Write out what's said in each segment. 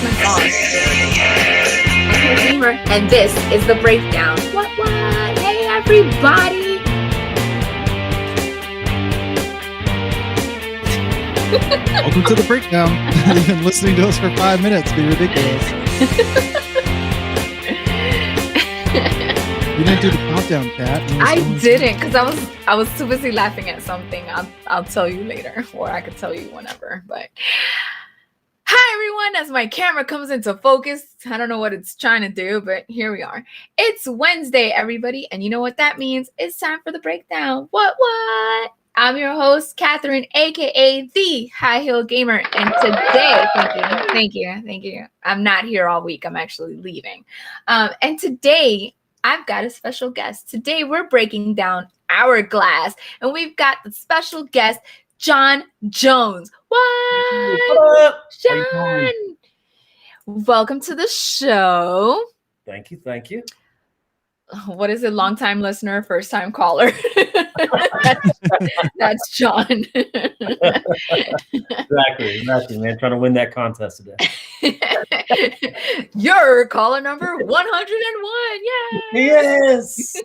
my song. I'm your gamer, and this is the Breakdown. What? Hey, everybody! Welcome to the Breakdown. You've been listening to us for 5 minutes. Be ridiculous. You didn't do the countdown, Kat. I didn't, because I was too busy laughing at something. I'll tell you later, or I could tell you whenever. But hi everyone, as my camera comes into focus, I don't know what it's trying to do, but here we are. It's Wednesday, everybody, and you know what that means? It's time for the Breakdown. What? I'm your host, Catherine, aka the High Heel Gamer, and today, thank you. I'm not here all week. I'm actually leaving, and today I've got a special guest. Today we're breaking down Hourglass, and we've got the special guest, Jon Jones. What up, Jon? Welcome to the show. Thank you. What is it? Long-time listener, first-time caller. That's Jon. Exactly, man. Trying to win that contest today. You're caller number 101. Yes.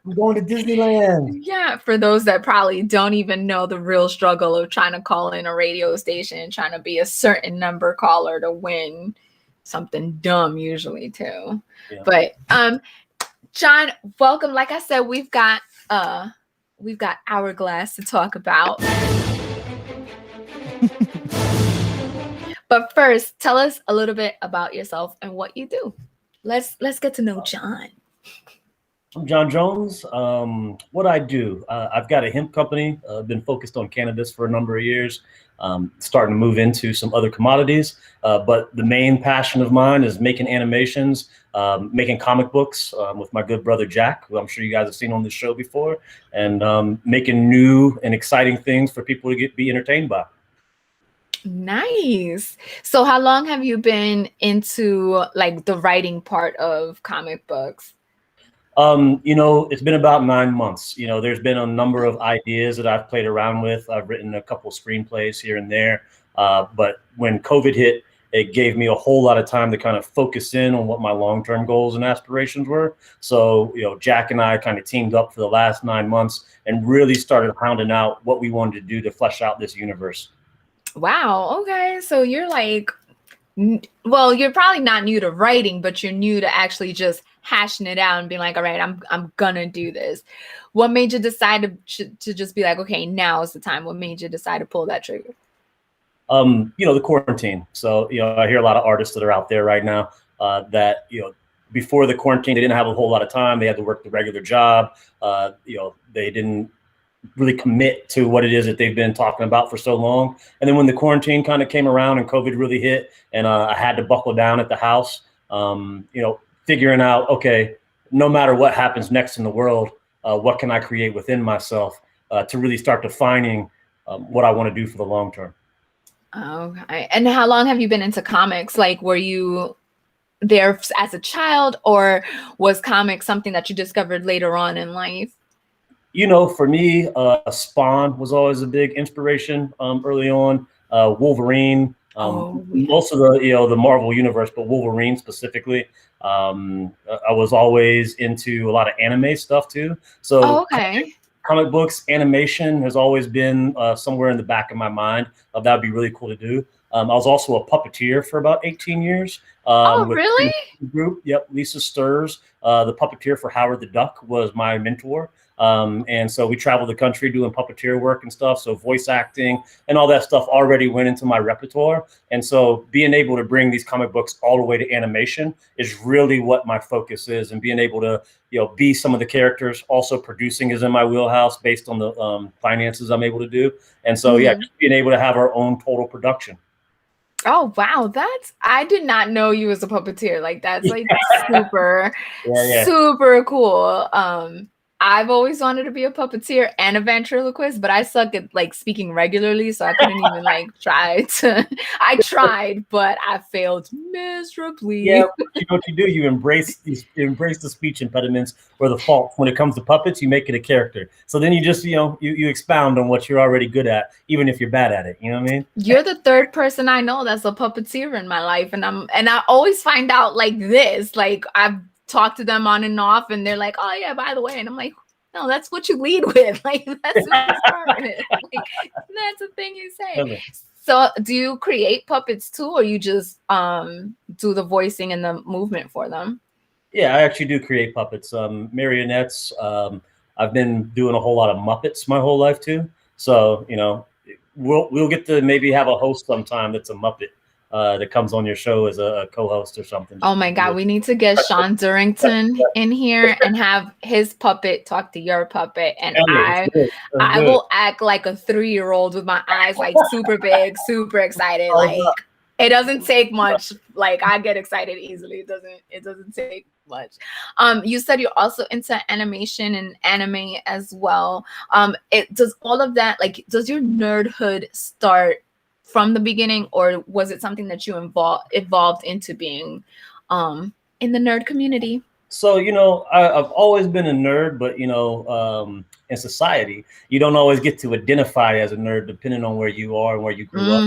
I'm going to Disneyland. Yeah, for those that probably don't even know the real struggle of trying to call in a radio station, trying to be a certain number caller to win something dumb usually too. Yeah. But Jon, welcome. Like I said, we've got Hourglass to talk about. But first, tell us a little bit about yourself and what you do. Let's get to know Jon. I'm Jon Jones. What I do, I've got a hemp company. I've been focused on cannabis for a number of years. Starting to move into some other commodities. But the main passion of mine is making animations, making comic books with my good brother Jack, who I'm sure you guys have seen on this show before, and making new and exciting things for people to be entertained by. Nice. So how long have you been into like the writing part of comic books? It's been about 9 months. There's been a number of ideas that I've played around with. I've written a couple of screenplays here and there. But when COVID hit, it gave me a whole lot of time to kind of focus in on what my long-term goals and aspirations were. So, Jack and I kind of teamed up for the last 9 months and really started hounding out what we wanted to do to flesh out this universe. Wow. Okay. So you're like, well, you're probably not new to writing, but you're new to actually just hashing it out and being like, all right, I'm gonna do this. What made you decide to just be like, okay, now is the time? What made you decide to pull that trigger? The quarantine. So, I hear a lot of artists that are out there right now that, before the quarantine, they didn't have a whole lot of time. They had to work the regular job. They didn't really commit to what it is that they've been talking about for so long. And then when the quarantine kind of came around and COVID really hit, and I had to buckle down at the house, figuring out, okay, no matter what happens next in the world, what can I create within myself to really start defining what I want to do for the long term. Okay. And how long have you been into comics? Like, were you there as a child, or was comics something that you discovered later on in life? For me, Spawn was always a big inspiration early on. Wolverine, most of the Marvel universe, but Wolverine specifically. I was always into a lot of anime stuff too. So comic books, animation has always been somewhere in the back of my mind of that would be really cool to do. I was also a puppeteer for about 18 years. Really? Group. Yep. Lisa Stirs, the puppeteer for Howard the Duck, was my mentor. And so we traveled the country doing puppeteer work and stuff. So voice acting and all that stuff already went into my repertoire. And so being able to bring these comic books all the way to animation is really what my focus is. And being able to, be some of the characters. Also producing is in my wheelhouse based on the finances I'm able to do. And so, just being able to have our own total production. Oh, wow. I did not know you was a puppeteer. Like, that's like super, super cool. I've always wanted to be a puppeteer and a ventriloquist, but I suck at like speaking regularly, so I couldn't even like try to. I tried, but I failed miserably. Yeah, but you know what you do? You embrace the speech impediments or the faults. When it comes to puppets, you make it a character. So then you just, you expound on what you're already good at, even if you're bad at it. You know what I mean? You're the third person I know that's a puppeteer in my life, and I always find out like this. Like I've talked to them on and off, and they're like, "Oh yeah, by the way," and I'm like, "No, that's what you lead with. Like that's what you start with. Like that's the thing you say." Really. So, do you create puppets too, or you just do the voicing and the movement for them? Yeah, I actually do create puppets, marionettes. I've been doing a whole lot of Muppets my whole life too. So we'll get to maybe have a host sometime that's a Muppet that comes on your show as a co-host or something. Oh my God, we need to get Sean Durrington in here and have his puppet talk to your puppet, and I will act like a 3-year-old with my eyes like super big, super excited. Like it doesn't take much. Like I get excited easily. It doesn't take much. You said you're also into animation and anime as well. It does all of that, like, does your nerdhood start from the beginning, or was it something that you evolved into being in the nerd community? So, I've always been a nerd, but, in society, you don't always get to identify as a nerd depending on where you are and where you grew up,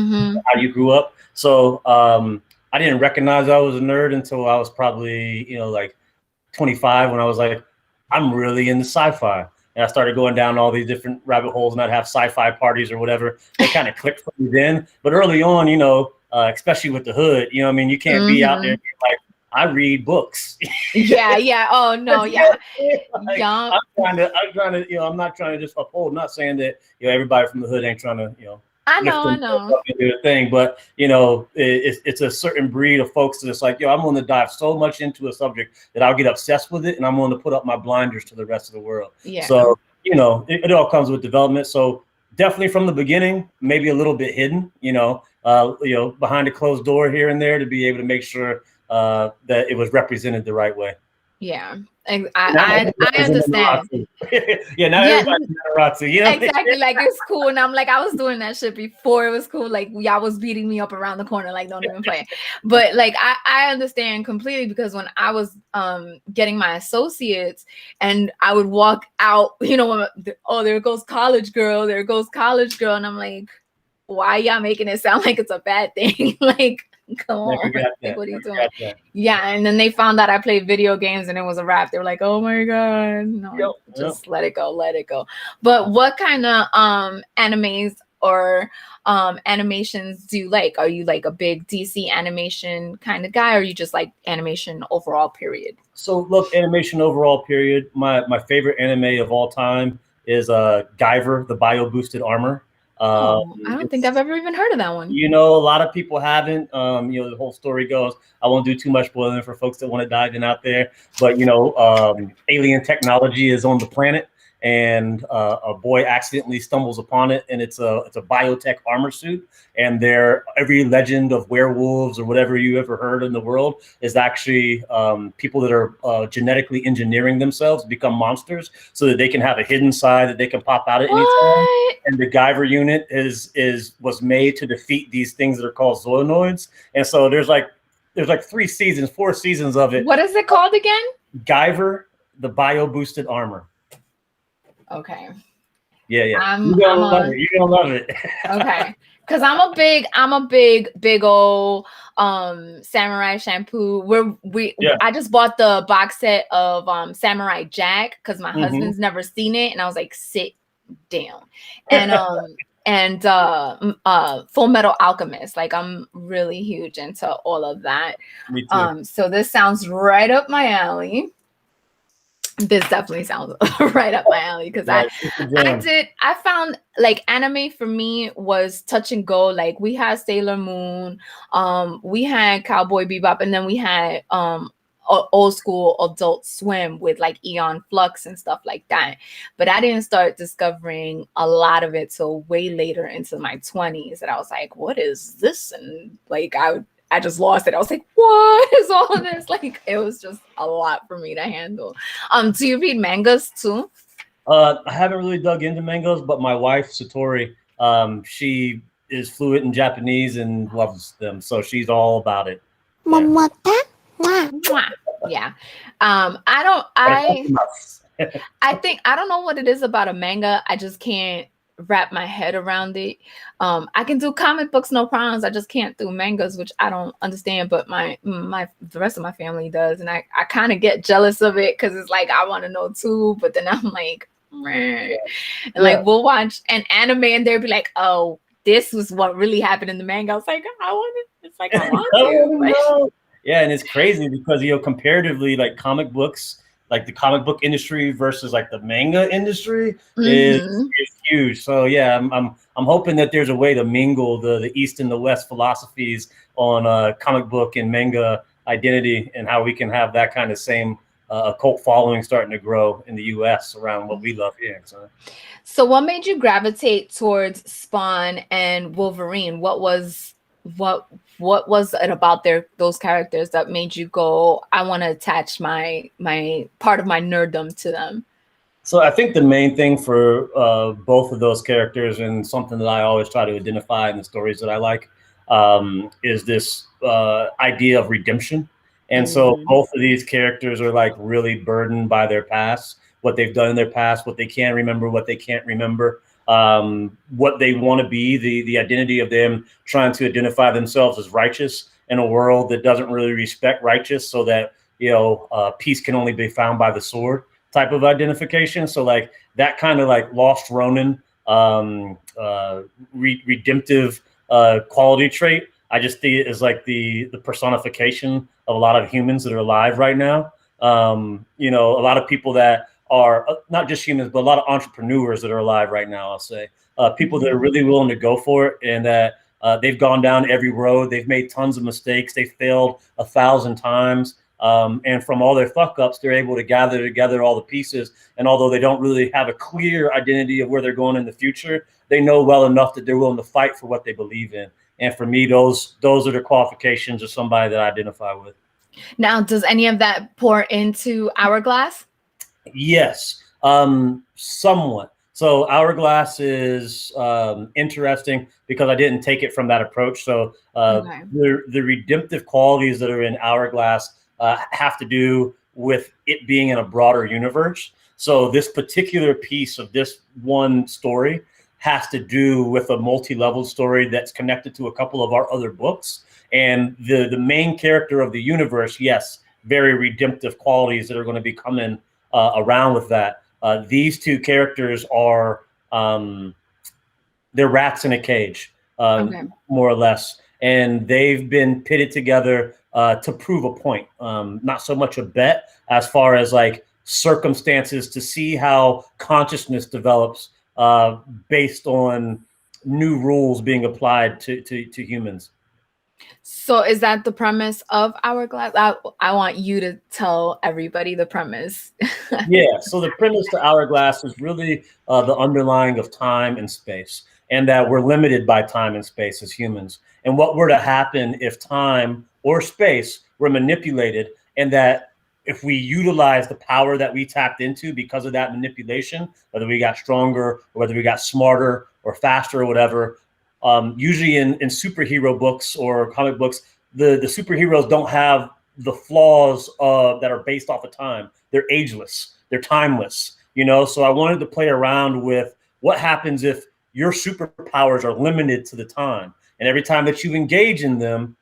how you grew up. So I didn't recognize I was a nerd until I was probably, like 25, when I was like, I'm really into sci-fi. And I started going down all these different rabbit holes, and I'd have sci-fi parties or whatever. It kind of clicked for me then. But early on, especially with the hood, you can't be out there like, I read books. Yeah. Oh no, yeah. Like, I'm trying to, I'm not trying to just uphold. I'm not saying that everybody from the hood ain't trying to, I know. Do a thing, but it's a certain breed of folks that's like, I'm going to dive so much into a subject that I'll get obsessed with it, and I'm going to put up my blinders to the rest of the world. Yeah. So it all comes with development. So definitely from the beginning, maybe a little bit hidden, behind a closed door here and there to be able to make sure that it was represented the right way. Yeah, I understand. Everybody's Naruto, exactly. Like it's cool, and I'm like, I was doing that shit before it was cool. Like y'all was beating me up around the corner, like don't even play. But like I understand completely, because when I was getting my associates, and I would walk out, there goes college girl, and I'm like, why y'all making it sound like it's a bad thing? Like, come on, like, what are you doing? Yeah, and then they found out I played video games, and it was a wrap. They were like, "Oh my God, no, just let it go." But what kind of animes or animations do you like? Are you like a big DC animation kind of guy, or are you just like animation overall, period? So look, animation overall, period. My favorite anime of all time is Guyver, the Bio Boosted Armor. I don't think I've ever even heard of that one. A lot of people haven't. The whole story goes, I won't do too much spoiling for folks that want to dive in out there, but alien technology is on the planet, and a boy accidentally stumbles upon it, and it's a biotech armor suit, and every legend of werewolves or whatever you ever heard in the world is actually people that are genetically engineering themselves to become monsters so that they can have a hidden side that they can pop out at any time. And the Guyver unit was made to defeat these things that are called zoonoids. And so there's like 4 seasons of it. What is it called again? Guyver, the Bio Boosted Armor. Okay. Yeah. You're gonna love it. Okay. Because I'm a big old Samurai Shampoo. I just bought the box set of Samurai Jack because my husband's never seen it, and I was like, sit down. And Full Metal Alchemist. Like I'm really huge into all of that. Me too. So this sounds right up my alley. This definitely sounds right up my alley, because I found like anime for me was touch and go. Like we had Sailor Moon, we had Cowboy Bebop, and then we had old school Adult Swim with like Eon Flux and stuff like that. But I didn't start discovering a lot of it till way later into my 20s, and I was like, what is this? And like I just lost it. I was like, what is all of this? Like, it was just a lot for me to handle. Do you read mangas too? I haven't really dug into mangas, but my wife Satori, she is fluent in Japanese and loves them, so she's all about it. Mwah. Yeah. I think I don't know what it is about a manga. I just can't wrap my head around it. I can do comic books, no problems. I just can't do mangas, which I don't understand, but the rest of my family does. And I kind of get jealous of it because it's like I want to know too, but then I'm like, meh. And like we'll watch an anime and they'll be like, oh, this was what really happened in the manga. I was like, I want it. It's like I want to. Yeah, and it's crazy because comparatively, like comic books, like the comic book industry versus like the manga industry is huge. So yeah, I'm hoping that there's a way to mingle the East and the West philosophies on comic book and manga identity, and how we can have that kind of same cult following starting to grow in the U.S. around what we love here. So what made you gravitate towards Spawn and Wolverine? What was it about those characters that made you go, I want to attach my part of my nerddom to them? So I think the main thing for both of those characters, and something that I always try to identify in the stories that I like, is this idea of redemption. And so both of these characters are like really burdened by their past, what they've done in their past, what they can remember, what they can't remember, what they want to be, the identity of them trying to identify themselves as righteous in a world that doesn't really respect righteous, so that peace can only be found by the sword type of identification. So like that kind of like lost Ronin redemptive quality trait, I just see it as like the personification of a lot of humans that are alive right now. A lot of people that are not just humans, but a lot of entrepreneurs that are alive right now, I'll say. People that are really willing to go for it, and that they've gone down every road. They've made tons of mistakes. They failed 1,000 times. And from all their fuck ups, they're able to gather together all the pieces. And although they don't really have a clear identity of where they're going in the future, they know well enough that they're willing to fight for what they believe in. And for me, those are the qualifications of somebody that I identify with. Now, does any of that pour into Hourglass? Yes, somewhat. So Hourglass is interesting because I didn't take it from that approach. So the redemptive qualities that are in Hourglass have to do with it being in a broader universe. So this particular piece of this one story has to do with a multi-level story that's connected to a couple of our other books. And the main character of the universe, yes, very redemptive qualities that are going to be coming around with that. These two characters are they're rats in a cage, more or less, and they've been pitted together to prove a point. Not so much a bet as far as like circumstances to see how consciousness develops based on new rules being applied to humans. So is that the premise of Hourglass? I want you to tell everybody the premise. Yeah, so the premise to Hourglass is really the underlying of time and space, and that we're limited by time and space as humans. And what were to happen if time or space were manipulated, and that if we utilize the power that we tapped into because of that manipulation, whether we got stronger or whether we got smarter or faster or whatever, usually in superhero books or comic books, the superheroes don't have the flaws that are based off of time. They're ageless. They're timeless. So I wanted to play around with what happens if your superpowers are limited to the time, and every time that you engage in them,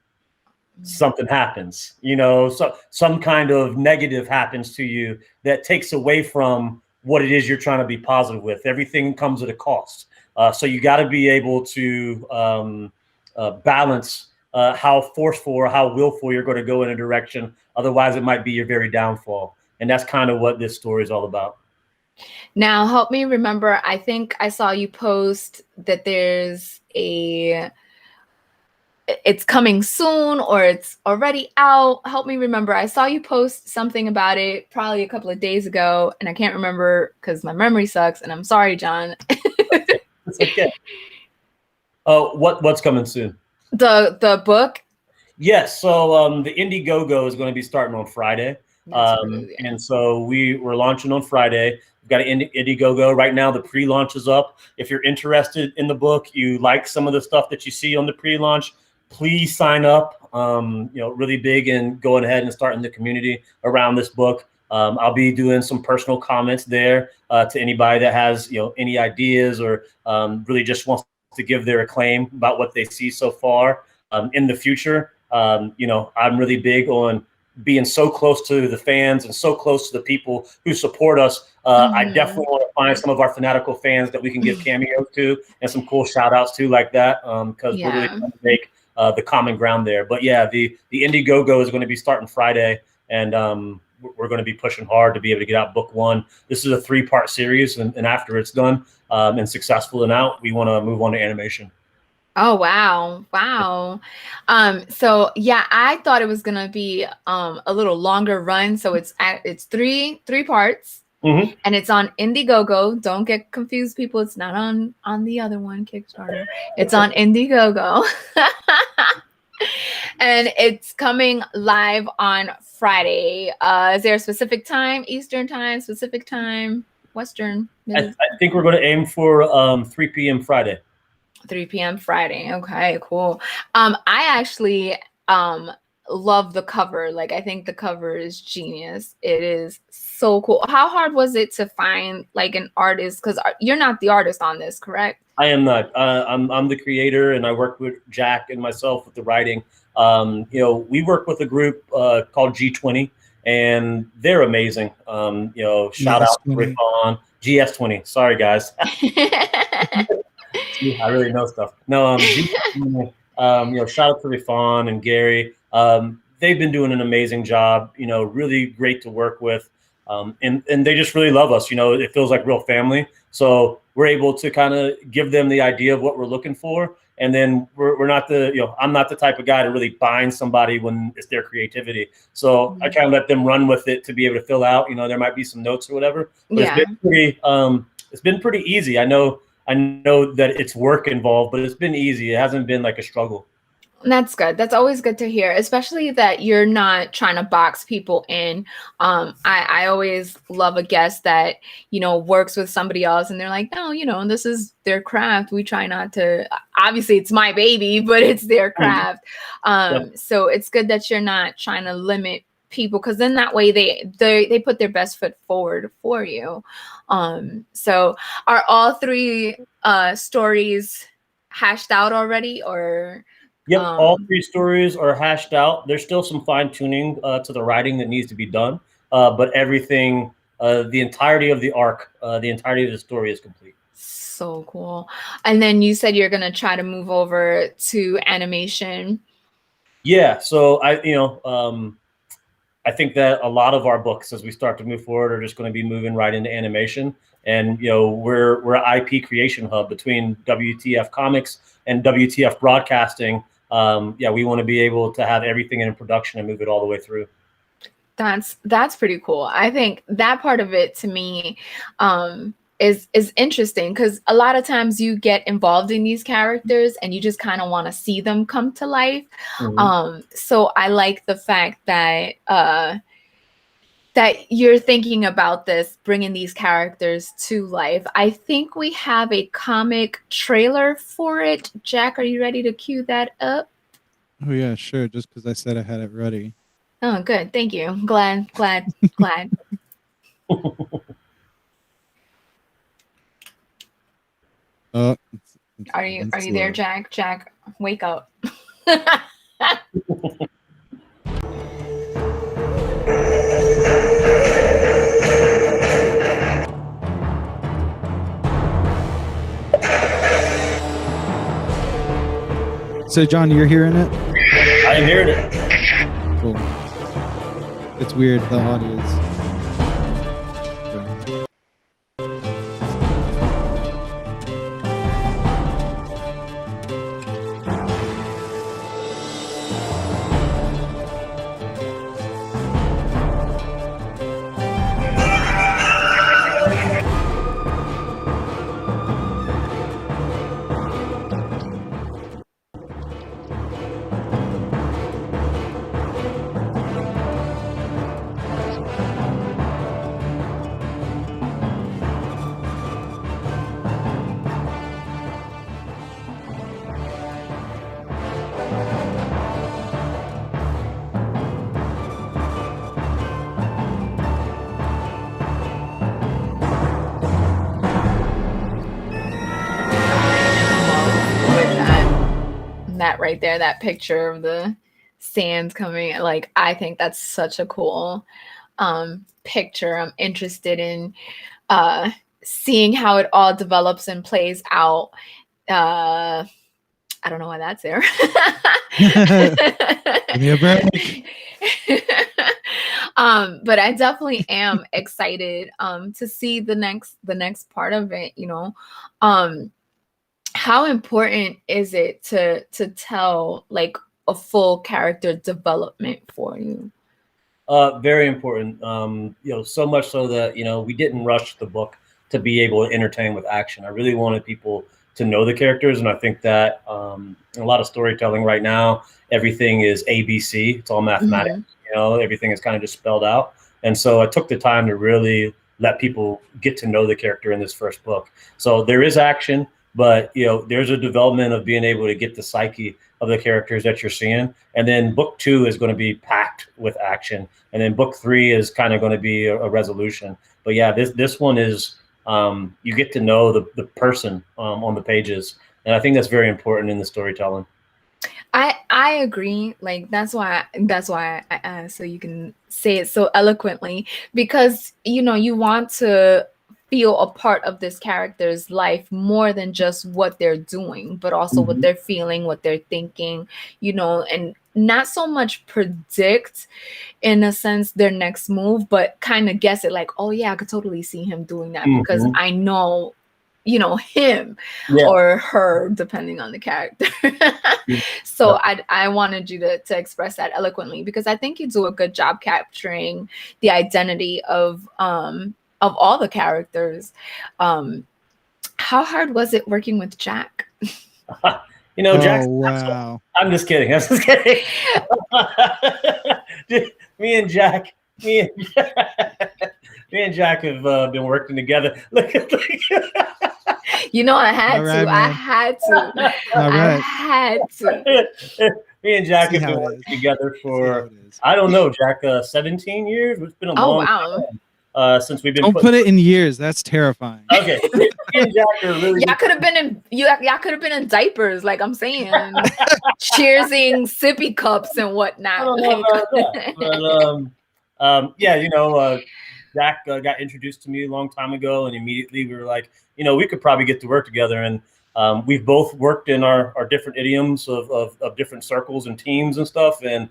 something happens. So some kind of negative happens to you that takes away from what it is you're trying to be positive with. Everything comes at a cost. So you got to be able to balance how forceful or how willful you're going to go in a direction. Otherwise, it might be your very downfall. And that's kind of what this story is all about. Now, help me remember. I think I saw you post that it's coming soon or it's already out. Help me remember. I saw you post something about it probably a couple of days ago, and I can't remember because my memory sucks. And I'm sorry, Jon. It's okay. What's coming soon? The book. Yes. So the Indiegogo is going to be starting on Friday. And so we're launching on Friday. We've got an Indiegogo right now. The pre-launch is up. If you're interested in the book, you like some of the stuff that you see on the pre-launch, please sign up. Really big in going ahead and starting the community around this book. I'll be doing some personal comments there to anybody that has any ideas or really just wants to give their acclaim about what they see so far. In the future, I'm really big on being so close to the fans and so close to the people who support us. I definitely want to find some of our fanatical fans that we can give cameos to and some cool shout outs to like that, because we're really trying to make the common ground there. But yeah, the Indiegogo is going to be starting Friday, and we're going to be pushing hard to be able to get out book one. This is a 3-part series, and after it's done and successful and out, we want to move on to animation. Oh, wow. Wow. So yeah, I thought it was gonna be a little longer run. So it's three parts, and it's on Indiegogo. Don't get confused, people. It's not on the other one, Kickstarter. It's on Indiegogo. And it's coming live on Friday. Is there a specific time? Eastern time, specific time, Western? I think we're going to aim for 3 p.m. Friday. 3 p.m. Friday. Okay, cool. I actually love the cover. Like, I think the cover is genius. It is so cool. How hard was it to find like an artist? Because you're not the artist on this, correct? I am not. I'm the creator, and I work with Jack and myself with the writing. We work with a group called G20, and they're amazing. Shout out to Rifan, GS20. Sorry, guys. I really know stuff. No, shout out to Rifan and Gary. They've been doing an amazing job. Really great to work with, and they just really love us. It feels like real family. So we're able to kind of give them the idea of what we're looking for, and then we're not I'm not the type of guy to really bind somebody when it's their creativity. So I kind of let them run with it to be able to fill out. There might be some notes or whatever, but it's been pretty easy. I know that it's work involved, but it's been easy. It hasn't been like a struggle. That's good. That's always good to hear, especially that you're not trying to box people in. I always love a guest that, works with somebody else and they're like, no, this is their craft. We try not to, obviously it's my baby, but it's their craft. So it's good that you're not trying to limit people, because then that way they put their best foot forward for you. So are all 3 stories hashed out already, or? Yep, all 3 stories are hashed out. There's still some fine tuning to the writing that needs to be done, but everything, the entirety of the arc, the entirety of the story is complete. So cool. And then you said you're gonna try to move over to animation. Yeah, so I think that a lot of our books, as we start to move forward, are just going to be moving right into animation. And we're an IP creation hub between WTF Comics and WTF Broadcasting. We want to be able to have everything in production and move it all the way through. That's pretty cool. I think that part of it, to me, is interesting, because a lot of times you get involved in these characters and you just kind of want to see them come to life. So I like the fact that that you're thinking about this, bringing these characters to life. I think we have a comic trailer for it. Jack, are you ready to cue that up? Oh yeah, sure. Just because I said I had it ready. Oh, good. Thank you. Glad. Are you there, Jack? Jack, wake up. So John, you're hearing it? I am hearing it. Cool. It's weird, the audio is. right there, that picture of the sands coming. Like, I think that's such a cool picture. I'm interested in seeing how it all develops and plays out. I don't know why that's there. Give me a break. But I definitely am excited to see the next part of it, you know. How important is it to tell like a full character development for you? Very important. You know, so much so that, you know, we didn't rush the book to be able to entertain with action. I really wanted people to know the characters, and I think that in a lot of storytelling right now, everything is ABC. It's all mathematics. Mm-hmm. You know, everything is kind of just spelled out. And so I took the time to really let people get to know the character in this first book. So there is action, but, you know, there's a development of being able to get the psyche of the characters that you're seeing. And then book 2 is going to be packed with action. And then book 3 is kind of going to be a resolution. But yeah, this one is, you get to know the person on the pages. And I think that's very important in the storytelling. I agree. Like, that's why I asked, so you can say it so eloquently, because, you know, you want to feel a part of this character's life more than just what they're doing, but also what they're feeling, what they're thinking, you know, and not so much predict in a sense their next move, but kind of guess it, like, oh yeah, I could totally see him doing that because I know, you know, him or her, depending on the character. So I wanted you to express that eloquently, because I think you do a good job capturing the identity of all the characters. How hard was it working with Jack? You know, Jack. Oh, wow. I'm just kidding. I'm just kidding. me and Jack have been working together. Look at you know, I had to. Me and Jack have been working together for, I don't know, Jack, 17 years. It's been a long time. Since we've been. Don't put it in years. That's terrifying. Okay, me and Jack are really. Y'all could have been in diapers, like I'm saying, cheersing sippy cups and whatnot. But, yeah, you know, Jack got introduced to me a long time ago, and immediately we were like, you know, we could probably get to work together. And we've both worked in our different idioms of different circles and teams and stuff. And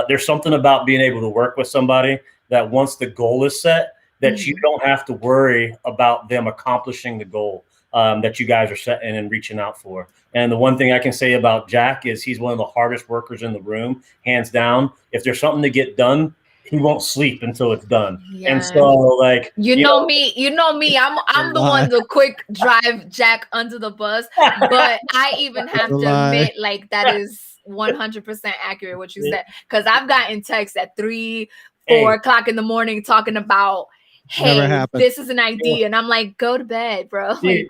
there's something about being able to work with somebody that once the goal is set, that you don't have to worry about them accomplishing the goal that you guys are setting and reaching out for. And the one thing I can say about Jack is he's one of the hardest workers in the room, hands down. If there's something to get done, he won't sleep until it's done. Yeah. And so, like, you know me, I'm the one to quick drive Jack under the bus, but I even have to admit, like, that is 100% accurate what you said, because I've gotten texts at 3-4 o'clock in the morning talking about, hey, this is an idea, and I'm like, go to bed, bro. Like,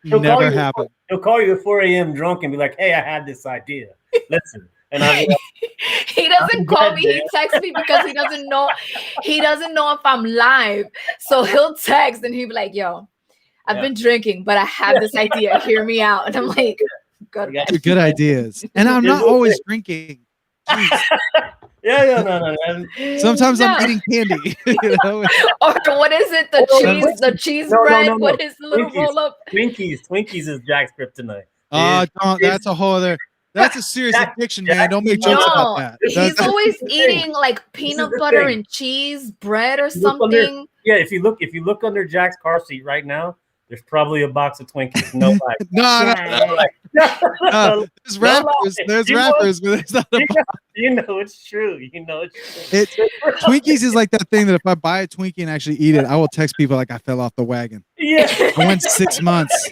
he'll call you at 4 a.m. drunk and be like, hey, I had this idea. Listen. And he doesn't call me, he texts me because he doesn't know if I'm live. So he'll text and he'll be like, yo, I've been drinking, but I have this idea. Hear me out. And I'm like, good ideas. And I'm not always drinking. No. Sometimes I'm eating candy. You know? Or what is it? The cheese bread? No. What is the little roll up? Twinkies is Jack's kryptonite. That's a whole other. That's a serious addiction, man. Don't make jokes about that. He's always eating like peanut butter and cheese bread or something. If you look under Jack's car seat right now, there's probably a box of Twinkies. No, there's rappers. There's rappers, but it's not. You know it's true. Twinkies is like that thing that if I buy a Twinkie and actually eat it, I will text people like I fell off the wagon. Yeah, I went 6 months.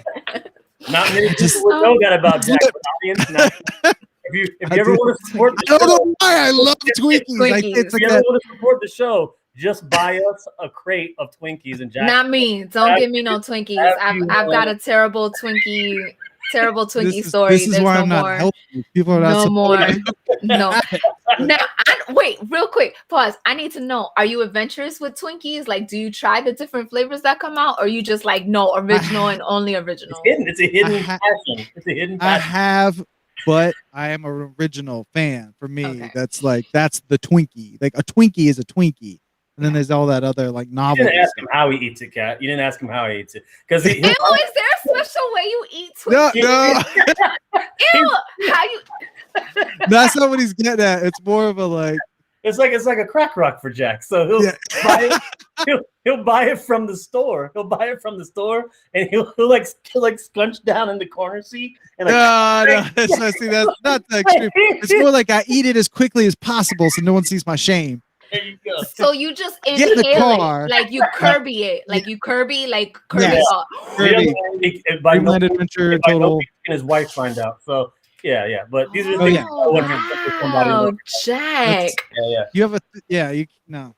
Not many people would know that about Jack. If you ever want to support the show, I don't know why I love Twinkies. If you ever want to support the show, just buy us a crate of Twinkies and Jack. Not me. Don't give me no Twinkies. I've got a terrible Twinkie story. This is why I'm not helping. People are not no more. No. Now, wait, real quick. Pause. I need to know: are you adventurous with Twinkies? Like, do you try the different flavors that come out, or are you just like, no, original and only original? It's a hidden passion. It's a hidden passion. but I am an original fan. For me, Okay. that's the Twinkie. Like a Twinkie is a Twinkie. And then there's all that other like You novelty didn't ask stuff. him how he eats it, Cat. You didn't ask him how he eats it. Because Ew, is there a special way you eat No, Twinkies? no, Ew, how you? that's not what he's getting at. It's more of a like. it's like a crack rock for Jack. So he'll Yeah. buy it. He'll buy it from the store. He'll buy it from the store, and he'll scrunch down in the corner seat and like. No, that's not, see, that's not the extreme. It's more like I eat it as quickly as possible so no one sees my shame. There you go. So you just Get in the inhale car. it, like you Kirby it, like you Kirby, like Kirby Yes. up. Kirby. By no Dreamland means Adventure by no total. means can his wife find out. So yeah. But these are the Oh, things yeah. I want to say to somebody. Wow, Jack. Yeah. You have no.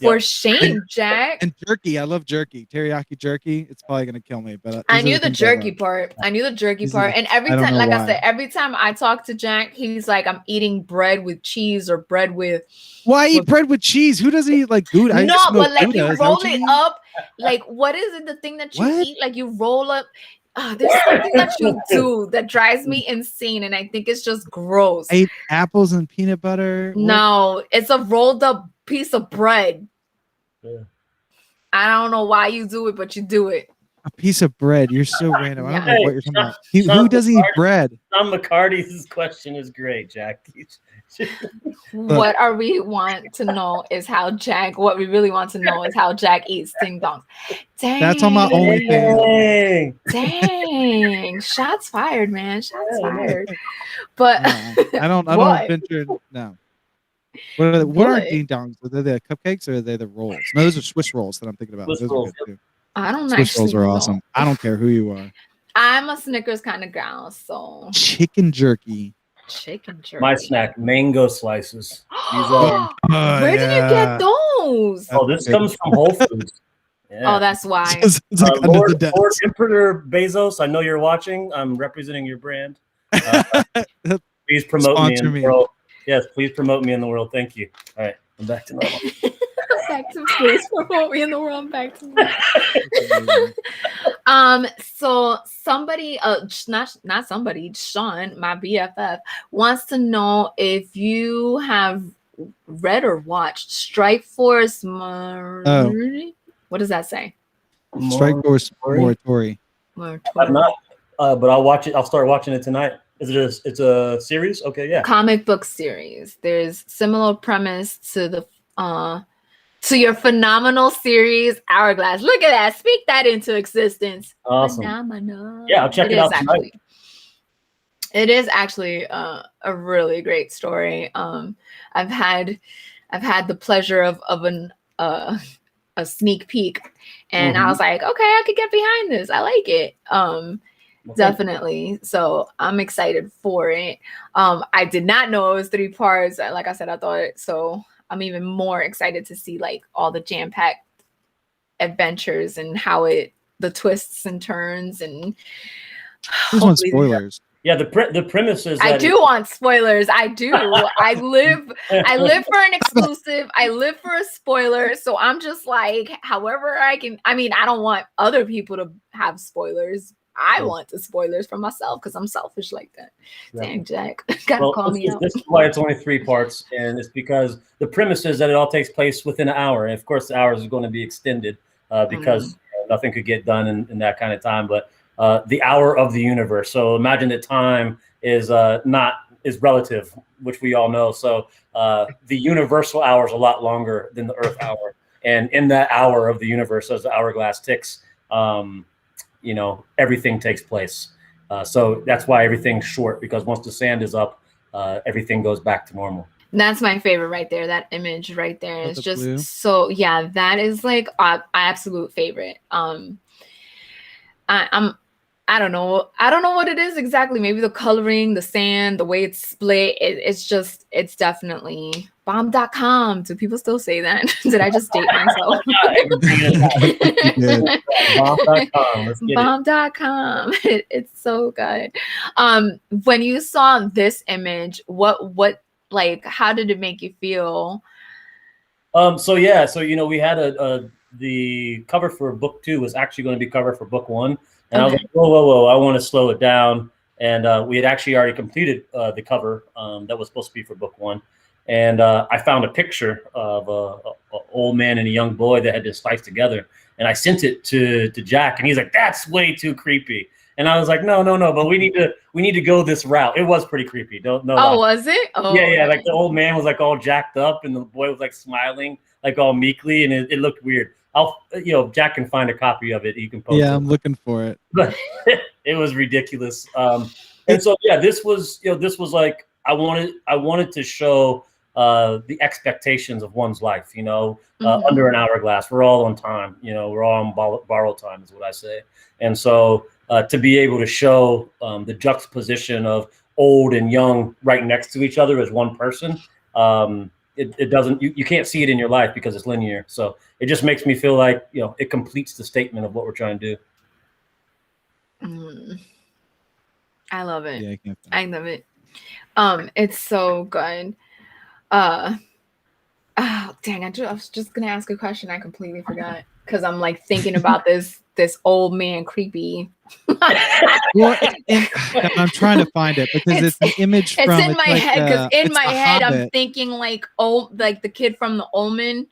For shame, Jack. And jerky, I love jerky. Teriyaki jerky. It's probably gonna kill me, but I knew the jerky part. And every I don't time, know like I why. said, every time I talk to Jack, he's like, I'm eating bread with cheese or bread with. Why eat bread with cheese? Who doesn't eat like Gouda? I No, just know but like Gouda. you Is that roll what you it eat? up. Like, what is it? The thing that you What? eat? Like you roll up. There's something that you do that drives me insane, and I think it's just gross. I eat apples and peanut butter. What? No, it's a rolled up piece of bread. Yeah. I don't know why you do it, but you do it. A piece of bread. You're so random. I don't know Hey, what you're talking about. Sean Who doesn't eat McCarty- bread? Tom McCarty's question is great, Jack. What we want to know is how Jack. What we really want to know is how Jack eats ding dongs. Dang, That's on my OnlyFans. Dang. Shots fired, man. Shots Yeah, fired. But No, I don't What? venture. No. What are What? ding dongs? Are they the cupcakes or are they the rolls? No, those are Swiss rolls that I'm thinking about. Swiss Those rolls, are good too. I don't Swiss actually rolls are know. awesome. I don't care who you are. I'm a Snickers kind of gal, so Chicken jerky. chicken jerky. My snack, mango slices. These are, Where did you get those? this comes from Whole Foods. Yeah. Oh, that's why. It's like under the Lord desk. Emperor Bezos, I know you're watching. I'm representing your brand. Please promote me in Sponsor the me. world. Yes, please promote me in the world. Thank you. All right, I'm back to normal. Back to please promote me in the world. Back to me. So somebody, not somebody, Sean, my BFF, wants to know if you have read or watched Strike Force. What does that say? Strike Force Moratori. I'm not, but I'll watch it. I'll start watching it tonight. It's a series? Okay, yeah. Comic book series. There's similar premise to the to your phenomenal series Hourglass. Look at that. Speak that into existence. Awesome. Phenomenal. Yeah, I'll check it out tonight. It is actually a really great story. I've had the pleasure of a sneak peek, and I was like, okay, I could get behind this. I like it. Definitely. So I'm excited for it. I did not know it was 3 parts. Like I said, I thought it. So I'm even more excited to see like all the jam-packed adventures and how the twists and turns and. Who's on spoilers? Yeah, the premise is. I do want spoilers. I do. I live for an exclusive. I live for a spoiler. So I'm just like, however I can. I mean, I don't want other people to have spoilers. I want the spoilers for myself because I'm selfish like that. Yeah. Dang, Jack. Gotta call me out. This is why it's only 3 parts, and it's because the premise is that it all takes place within an hour. And of course, the hours is going to be extended because nothing could get done in that kind of time. But the hour of the universe. So imagine that time is relative, which we all know. So the universal hour is a lot longer than the Earth hour. And in that hour of the universe, as the hourglass ticks, everything takes place. So that's why everything's short, because once the sand is up, everything goes back to normal. That's my favorite right there. That image right there is just blue? So, yeah, that is like my absolute favorite. I don't know what it is exactly. Maybe the coloring, the sand, the way it's split. It's definitely bomb.com. Do people still say that? Did I just date myself? Bomb.com. It's so good. When you saw this image, what like, how did it make you feel? So we had the cover for book 2 was actually going to be cover for book 1. And I was like, whoa, I want to slow it down. and we had actually already completed the cover that was supposed to be for book 1. And I found a picture of a old man and a young boy that had been spliced together, and I sent it to Jack, and he's like, "That's way too creepy." And I was like, "No, but we need to go this route." It was pretty creepy. Don't know. Oh, was it? Oh, yeah. Like the old man was like all jacked up, and the boy was like smiling, like all meekly, and it looked weird. Jack can find a copy of it. You can post it. Yeah, I'm looking for it. But it was ridiculous. And so this was like I wanted to show the expectations of one's life. Under an hourglass, we're all on time. We're all on borrowed time, is what I say. And so to be able to show the juxtaposition of old and young right next to each other as one person, it doesn't. You can't see it in your life because it's linear. So it just makes me feel like it completes the statement of what we're trying to do. I love it. Yeah, I love it. It's so good. Oh dang! I was just gonna ask a question. I completely forgot because I'm like thinking about this old man creepy. Well, I'm trying to find it because it's an image from. It's in my head because in my head Hobbit. I'm thinking like the kid from The Omen,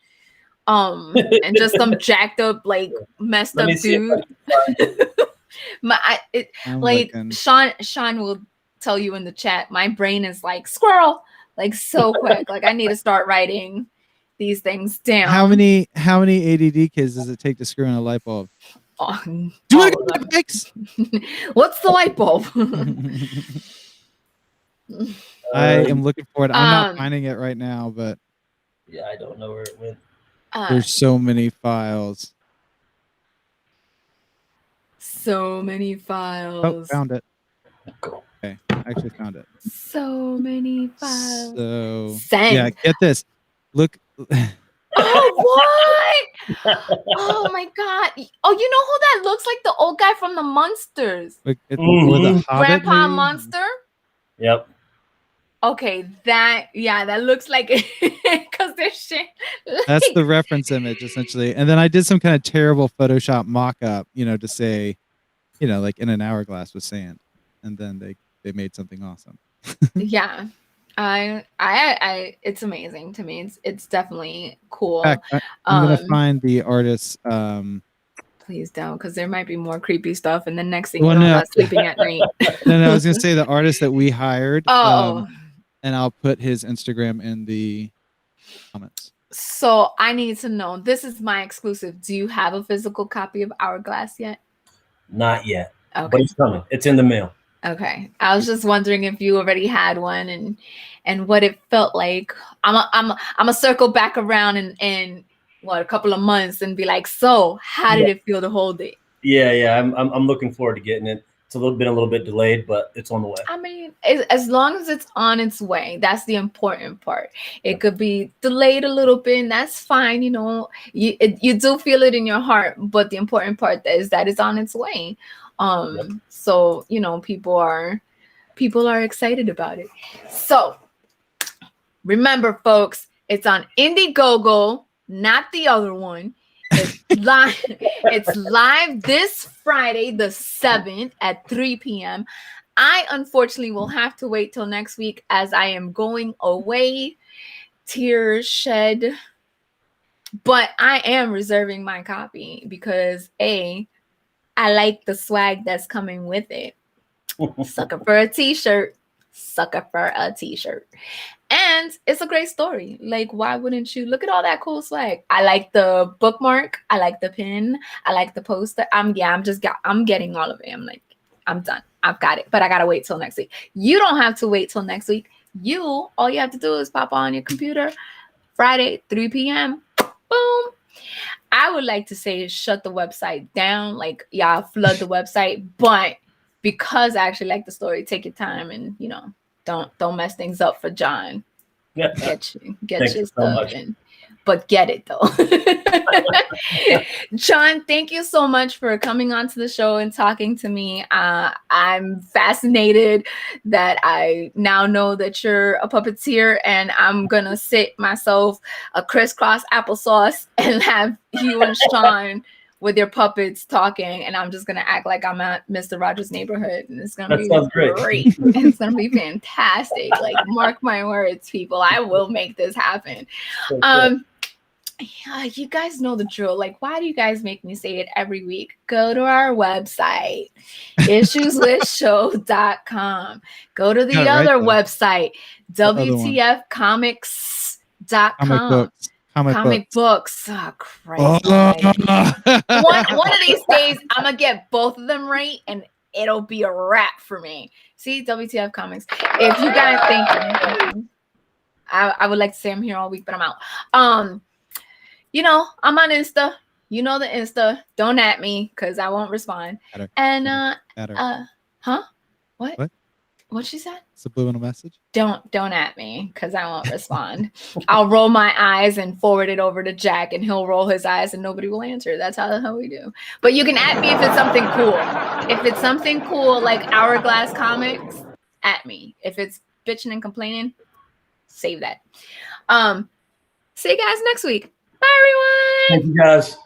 and just some jacked up like messed up dude. Sean will tell you in the chat. My brain is like squirrel, like so quick. Like I need to start writing these things down. How many ADD kids does it take to screw in a light bulb? Do you want to go next? What's the light bulb? I am looking for it. I'm not finding it right now, but yeah, I don't know where it went. There's so many files. So many files. Oh, found it. Cool. Okay, I actually found it. So many files. So Send. yeah, get this. Look. Oh, what? Oh my god. Oh, you know who that looks like? The old guy from the Munsters. Look, or the Hobbit, Grandpa maybe? Monster. Yep. Okay, that looks like it because there's shit. That's the reference image essentially. And then I did some kind of terrible Photoshop mock-up, to say, like in an hourglass with sand. And then they made something awesome. Yeah. I it's amazing to me. It's definitely cool. In fact, I'm gonna find the artist. Please don't, because there might be more creepy stuff, and the next thing I'm not sleeping at night. No, I was gonna say the artist that we hired. Oh. And I'll put his Instagram in the comments. So I need to know. This is my exclusive. Do you have a physical copy of Hourglass yet? Not yet. Okay. But it's coming. It's in the mail. Okay. I was just wondering if you already had one and what it felt like. I'm a circle back around in a couple of months and be like, so how did it feel to hold it? Yeah. I'm looking forward to getting it. It's been a little bit delayed, but it's on the way. I mean, as long as it's on its way, that's the important part. It could be delayed a little bit, and that's fine. You do feel it in your heart, but the important part is that it's on its way. So people are excited about it. So remember, folks, it's on Indiegogo, not the other one. It's live this Friday, the 7th at 3 p.m. I unfortunately will have to wait till next week as I am going away. Tears shed. But I am reserving my copy because I like the swag that's coming with it. Sucker for a t-shirt. And it's a great story. Like, why wouldn't you? Look at all that cool swag. I like the bookmark. I like the pin. I like the poster. I'm getting all of it. I'm like, I'm done. I've got it. But I gotta wait till next week. You don't have to wait till next week. All you have to do is pop on your computer Friday, 3 p.m. Boom. I would like to say shut the website down. Like, yeah, flood the website. But because I actually like the story, take your time and don't mess things up for Jon. Yeah. Get Thanks your so stuff much. in. But get it though. Jon, thank you so much for coming onto the show and talking to me. I'm fascinated that I now know that you're a puppeteer, and I'm gonna sit myself a crisscross applesauce and have you and Sean with your puppets talking, and I'm just gonna act like I'm at Mr. Rogers' Neighborhood, and it's gonna be sounds great. It's gonna be fantastic. Like, mark my words, people. I will make this happen. Yeah, you guys know the drill. Like, why do you guys make me say it every week? Go to our website, issueslitshow.com. Go to the other website, WTFcomics.com. Comic books. Oh, Christ. One of these days, I'm going to get both of them right, and it'll be a wrap for me. See, WTF Comics. If you guys think, I would like to say I'm here all week, but I'm out. You know, I'm on Insta. You know the Insta. Don't at me because I won't respond. And huh? What? What she said? Subliminal message. Don't at me because I won't respond. I'll roll my eyes and forward it over to Jack, and he'll roll his eyes and nobody will answer. That's how the hell we do. But you can at me if it's something cool. If it's something cool like Hourglass Comics, at me. If it's bitching and complaining, save that. See you guys next week. Bye, everyone. Thank you, guys.